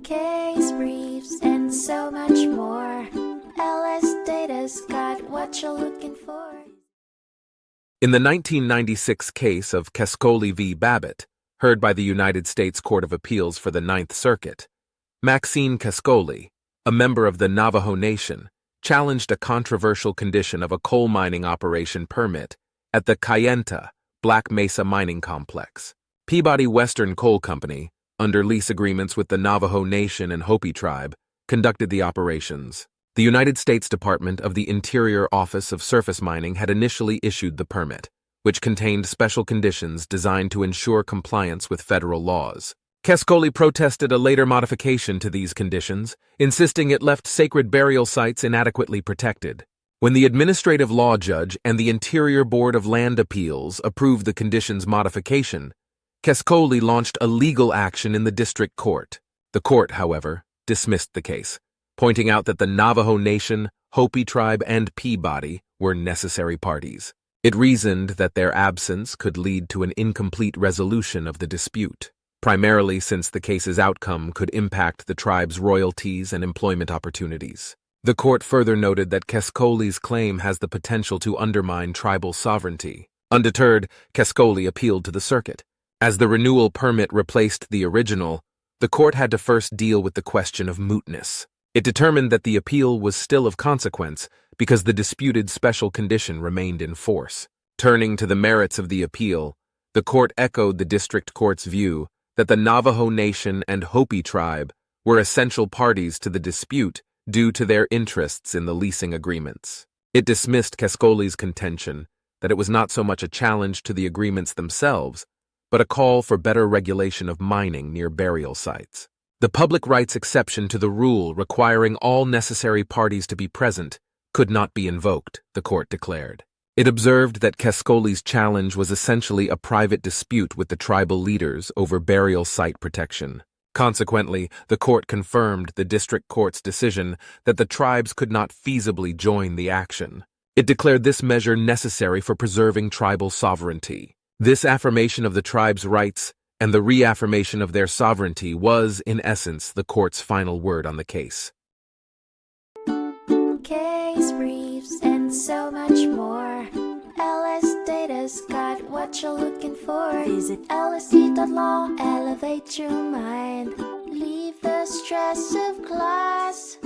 case briefs, and so much more. LSData's got what you're looking for. In the 1996 case of Kescoli v. Babbitt, heard by the United States Court of Appeals for the Ninth Circuit, Maxine Kescoli, a member of the Navajo Nation, challenged a controversial condition of a coal mining operation permit at the Kayenta, Black Mesa mining complex. Peabody Western Coal Company, under lease agreements with the Navajo Nation and Hopi tribe, conducted the operations. The United States Department of the Interior Office of Surface Mining had initially issued the permit, which contained special conditions designed to ensure compliance with federal laws. Kescoli protested a later modification to these conditions, insisting it left sacred burial sites inadequately protected. When the Administrative Law Judge and the Interior Board of Land Appeals approved the conditions modification, Kescoli launched a legal action in the district court. The court, however, dismissed the case, pointing out that the Navajo Nation, Hopi tribe, and Peabody were necessary parties. It reasoned that their absence could lead to an incomplete resolution of the dispute, primarily since the case's outcome could impact the tribe's royalties and employment opportunities. The court further noted that Kescoli's claim has the potential to undermine tribal sovereignty. Undeterred, Kescoli appealed to the circuit. As the renewal permit replaced the original, the court had to first deal with the question of mootness. It determined that the appeal was still of consequence because the disputed special condition remained in force. Turning to the merits of the appeal, the court echoed the district court's view that the Navajo Nation and Hopi tribe were essential parties to the dispute due to their interests in the leasing agreements. It dismissed Kescoli's contention that it was not so much a challenge to the agreements themselves, but a call for better regulation of mining near burial sites. The public rights exception to the rule requiring all necessary parties to be present could not be invoked, the court declared. It observed that Kescoli's challenge was essentially a private dispute with the tribal leaders over burial site protection. Consequently, the court confirmed the district court's decision that the tribes could not feasibly join the action. It declared this measure necessary for preserving tribal sovereignty. This affirmation of the tribe's rights and the reaffirmation of their sovereignty was, in essence, the court's final word on the case. Case briefs, and so much more. LSData's got what you're looking for. Visit lsd.law, elevate your mind. Leave the stress of class.